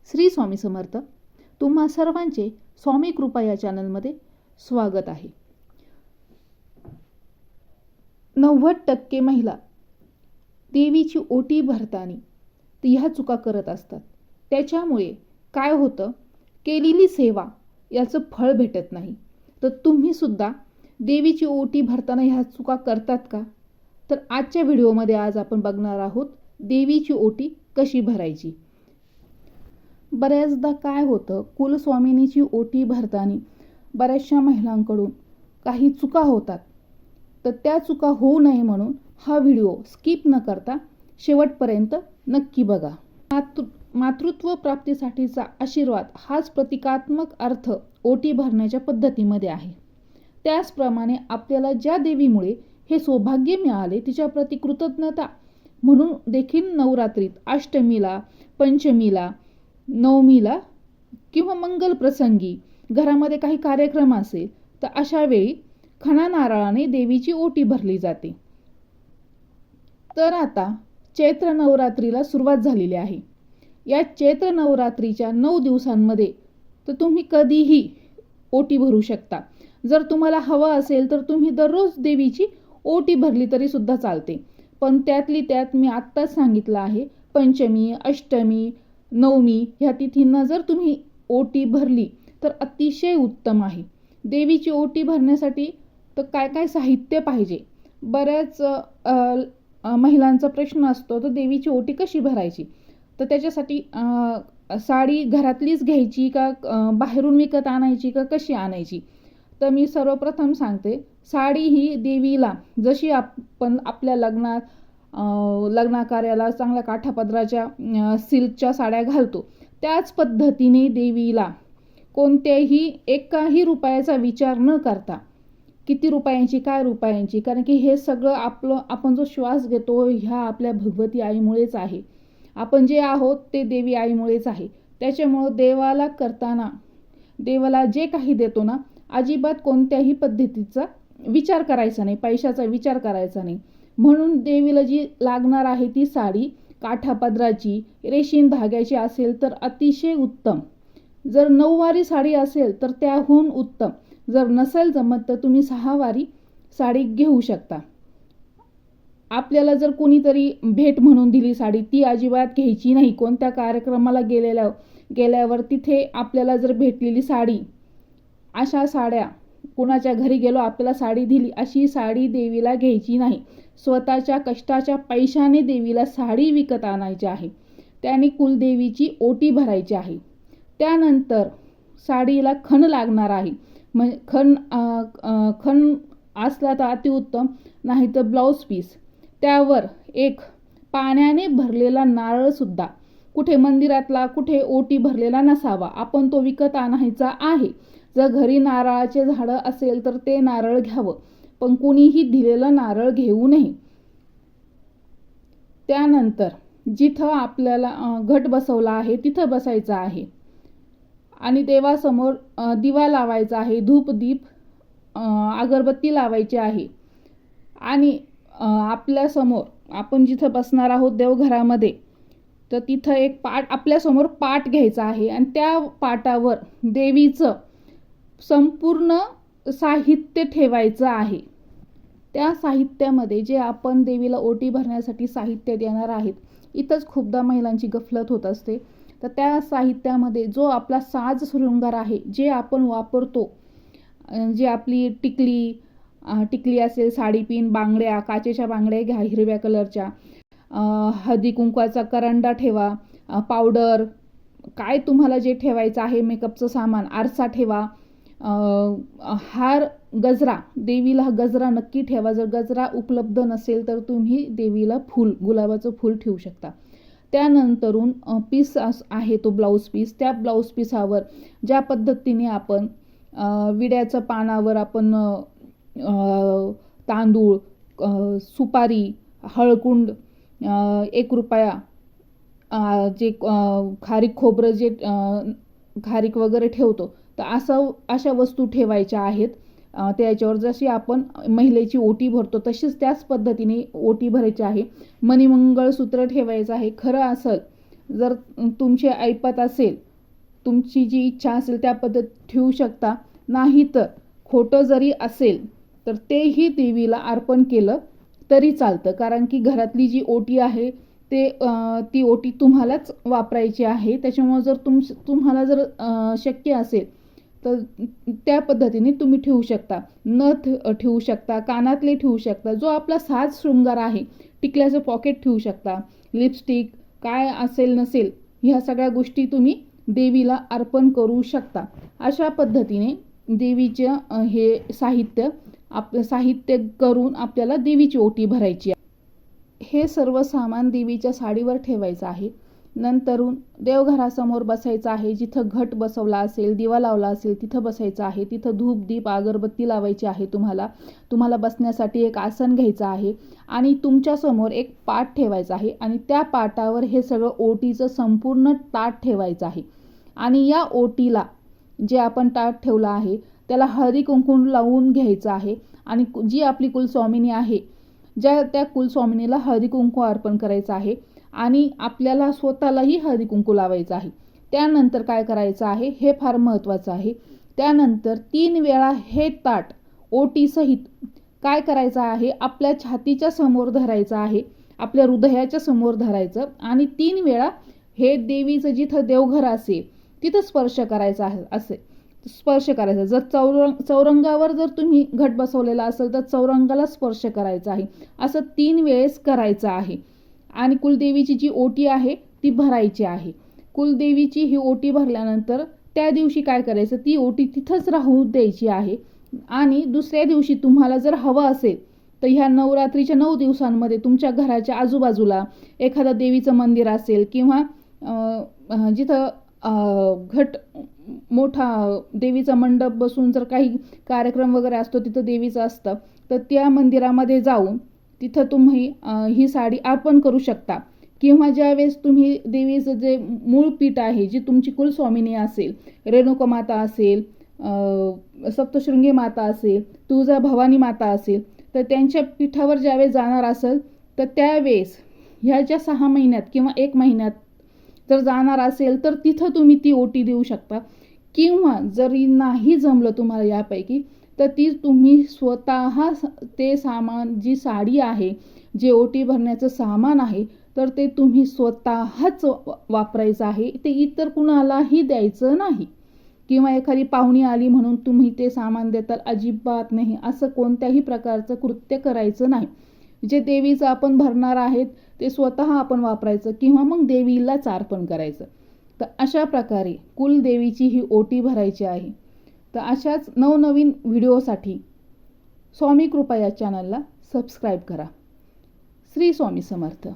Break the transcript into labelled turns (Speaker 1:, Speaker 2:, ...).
Speaker 1: श्री स्वामी समर्थ. तुम्हा सर्वांचे स्वामी कृपा या चॅनलमध्ये स्वागत आहे. 90% महिला देवीची ओटी भरताना ह्या चुका करत असतात. त्याच्यामुळे काय होतं, केलेली सेवा याचं फळ भेटत नाही. तर तुम्ही सुद्धा देवीची ओटी भरताना ह्या चुका करतात का? तर आजच्या व्हिडिओमध्ये आज आपण बघणार आहोत देवीची ओटी कशी भरायची. बऱ्याचदा काय होतं, कुलस्वामिनीची ओटी भरताना बऱ्याचशा महिलांकडून काही चुका होतात. तर त्या चुका होऊ नये म्हणून हा व्हिडिओ स्किप न करता शेवटपर्यंत नक्की बघा. मातृत्व प्राप्तीसाठीचा आशीर्वाद हाच प्रतिकात्मक अर्थ ओटी भरण्याच्या पद्धतीमध्ये आहे. त्याचप्रमाणे आपल्याला ज्या देवीमुळे हे सौभाग्य मिळाले तिच्याप्रती कृतज्ञता म्हणून देखील नवरात्रीत अष्टमीला, पंचमीला, नवमीला किंवा मंगल प्रसंगी घरामध्ये काही कार्यक्रम असेल तर अशा वेळी खणा नारळाने देवीची ओटी भरली जाते. तर आता चैत्र नवरात्रीला सुरुवात झालेली आहे. या चैत्र नवरात्रीच्या 9 दिवसांमध्ये तर तुम्ही कधीही ओटी भरू शकता. जर तुम्हाला हवं असेल तर तुम्ही दररोज देवीची ओटी भरली तरी सुद्धा चालते. पण त्यातली त्यात मी आत्ताच सांगितलं आहे, पंचमी, अष्टमी, नवमी ह्या तिथींना जर तुम्ही ओटी भरली तर अतिशय उत्तम आहे. देवीची ओटी भरण्यासाठी तर काय काय साहित्य पाहिजे, बऱ्याच महिलांचा प्रश्न असतो, तर देवीची ओटी कशी भरायची. तर त्याच्यासाठी साडी घरातलीच घ्यायची का बाहेरून विकत आणायची का कशी आणायची. तर मी सर्वप्रथम सांगते, साडी ही देवीला जशी आपण आपल्या लग्नाकार्याला चांगल्या काठापदराच्या सिल्कच्या साड्या घालतो त्याच पद्धतीने देवीला कोणत्याही एकाही रुपयाचा विचार न करता, किती रुपयांची काय रुपयांची, कारण की हे सगळं आपण जो श्वास घेतो ह्या आपल्या भगवती आईमुळेच आहे. आपण जे आहोत ते देवी आईमुळेच आहे. त्याच्यामुळं देवाला करताना देवाला जे काही देतो ना, अजिबात कोणत्याही पद्धतीचा विचार करायचा नाही, पैशाचा विचार करायचा नाही. म्हणून देवीला जी लागणार आहे ती साडी काठापदराची रेशीम धाग्याची असेल तर अतिशय उत्तम. जर 9 वारी साडी असेल तर त्याहून उत्तम. जर नसेल जमत तर तुम्ही 6 वारी साडी घेऊ शकता. आपल्याला जर कोणीतरी भेट म्हणून दिली साडी ती अजिबात घ्यायची नाही. कोणत्या कार्यक्रमाला गेल्यावर तिथे आपल्याला जर भेटलेली साडी, अशा साड्या कुणाच्या घरी गेलो आपल्याला साडी दिली अशी साडी देवीला घ्यायची नाही. स्वतःच्या कष्टाच्या पैशाने देवीला साडी विकत आणायची आहे. त्याने कुलदेवीची ओटी भरायची आहे. त्यानंतर साडीला खण लागणार आहे. खण असला तर अतिउत्तम, नाही तर ब्लाऊज पीस. त्यावर एक पाण्याने भरलेला नारळ सुद्धा, कुठे मंदिरातला कुठे ओटी भरलेला नसावा, आपण तो विकत आणायचा आहे. जर घरी नारळाचे झाडं असेल तर ते नारळ घ्यावं, पण कुणीही दिलेलं नारळ घेऊ नये. त्यानंतर जिथं आपल्याला घट बसवला आहे तिथं बसायचं आहे आणि देवासमोर दिवा लावायचा आहे, धूप दीप अगरबत्ती लावायची आहे. आणि आपल्यासमोर आपण जिथं बसणार आहोत देवघरामध्ये तर तिथं एक आपल्यासमोर पाट घ्यायचा आहे आणि त्या पाटावर देवीचं संपूर्ण साहित्य ठेवायचं आहे. त्या साहित्यामध्ये जे आपण देवीला ओटी भरण्यासाठी साहित्य देणार आहेत, इथंच खूपदा महिलांची गफलत होत असते. तर त्या साहित्यामध्ये जो आपला साज शृंगार आहे, जे आपण वापरतो, जे आपली टिकली असेल, साडीपिन, बांगड्या, काचेच्या बांगड्या घ्या हिरव्या कलरच्या, हळदी कुंकवाचा करंडा ठेवा, पावडर, काय तुम्हाला जे ठेवायचं आहे, मेकअपचं सामान, आरसा ठेवा, हार, गजरा, देवीला गजरा नक्की ठेवा. जर गजरा उपलब्ध नसेल तर तुम्ही देवीला गुलाबाचं फूल ठेवू शकता. त्यानंतरून पीस आहे तो ब्लाऊज पीस. त्या ब्लाऊज पीसावर ज्या पद्धतीने आपण विड्याच्या पानावर आपण तांदूळ, सुपारी, हळकुंड, 1 रुपया, जे खारीक खोबरं, जे खारीक वगैरे ठेवतो, तर अशा वस्तू ठेवायच्या आहेत. त्याच्यावर जशी आपण महिलेची ओटी भरतो तशीच त्याच पद्धतीने ओटी भरायची आहे. मणिमंगळसूत्र ठेवायचं आहे. खरं असेल जर तुमची ऐपत असेल, तुमची जी इच्छा असेल त्या पद्धतीत ठेवू शकता. नाही तर खोटं जरी असेल तर तेही देवीला अर्पण केलं तरी चालतं, कारण की घरातली जी ओटी आहे ती ओटी तुम्हालाच वापरायची आहे. त्याच्यामुळे जर तुम्हाला जर शक्य असेल तर त्या पद्धतीने तुम्ही ठेवू शकता. नथ ठेवू शकता, कानातले ठेवू शकता, जो आपला साज शृंगार आहे, टिकल्याचं पॉकेट ठेवू शकता, लिपस्टिक काय असेल नसेल ह्या सगळ्या गोष्टी तुम्ही देवीला अर्पण करू शकता. अशा पद्धतीने देवीचं हे साहित्य करून आपल्याला देवीची ओटी भरायची आहे. हे सर्व सामान देवीच्या साडीवर ठेवायचं आहे. नंतरून देवघरासमोर बसायचं आहे. जिथं घट बसवला असेल, दिवा लावला असेल तिथं बसायचं आहे. तिथं धूप दीप अगरबत्ती लावायची आहे. तुम्हाला बसण्यासाठी एक आसन घ्यायचं आहे आणि तुमच्यासमोर एक पाट ठेवायचा आहे आणि त्या पाटावर हे सगळं ओटीचं संपूर्ण ताट ठेवायचं आहे. आणि या ओटीला जे आपण ताट ठेवलं आहे त्याला हळदी कुंकू लावून घ्यायचं आहे आणि जी आपली कुलस्वामिनी आहे त्या कुलस्वामिनीला हळदी कुंकू अर्पण करायचं आहे आणि आपल्याला स्वतःलाही हळदी कुंकू लावायचं आहे. त्यानंतर काय करायचं आहे हे फार महत्त्वाचं आहे. त्यानंतर 3 वेळा हे ताट ओटीसहित काय करायचं आहे, आपल्या छातीच्या समोर धरायचं आहे, आपल्या हृदयाच्या समोर धरायचं आणि 3 वेळा हे देवीचं जिथं देवघर असेल तिथं स्पर्श करायचा आहे. जर चौरंगावर जर तुम्ही घट बसवलेला असेल तर चौरंगाला स्पर्श करायचा आहे. असं 3 वेळेस करायचं आहे. आणि कुलदेवीची जी ओटी आहे ती भरायची आहे. कुलदेवीची ही ओटी भरल्यानंतर त्या दिवशी काय करायचं, ती ओटी तिथंच राहू द्यायची आहे. आणि दुसऱ्या दिवशी तुम्हाला जर हवं असेल तर ह्या नवरात्रीच्या 9 दिवसांमध्ये तुमच्या घराच्या आजूबाजूला एखादं देवीचं मंदिर असेल किंवा जिथं घट मोठा देवीचा मंडप बसून जर काही कार्यक्रम वगैरे असतो तिथं देवीचं असतं तर त्या मंदिरामध्ये जाऊन तिथं तुम्ही ही साडी अर्पण करू शकता. किंवा ज्यावेळेस तुम्ही देवीचं जे मूळ पीठ आहे, जी तुमची कुलस्वामिनी असेल, रेणुका माता असेल, सप्तशृंगी माता असेल, तुळजा भवानी माता असेल, तर त्यांच्या पीठावर ज्यावेळेस जाणार असेल तर त्यावेळेस ह्या ज्या 6 महिन्यात किंवा 1 महिन्यात जर जाणार असेल तर तिथं तुम्ही ती ओटी देऊ शकता. किंवा जरी नाही जमलं तुम्हाला यापैकी तर ती तुम्ही स्वतः ते सामान, जी साडी आहे, जे ओटी भरण्याचं सामान आहे, तर ते तुम्ही स्वतःच वापरायचं आहे. ते इतर कुणालाही द्यायचं नाही. किंवा एखादी पाहुणी आली म्हणून तुम्ही ते सामान देताल, अजिबात नाही. असं कोणत्याही प्रकारचं कृत्य करायचं नाही. जे देवीचं आपण भरणार आहेत ते स्वतः आपण वापरायचं किंवा मग देवीलाच अर्पण करायचं. तर अशा प्रकारे कुलदेवीची ही ओटी भरायची आहे. तर अशाच नवनवीन व्हिडिओसाठी स्वामी कृपा या चॅनलला सबस्क्राईब करा. श्री स्वामी समर्थ.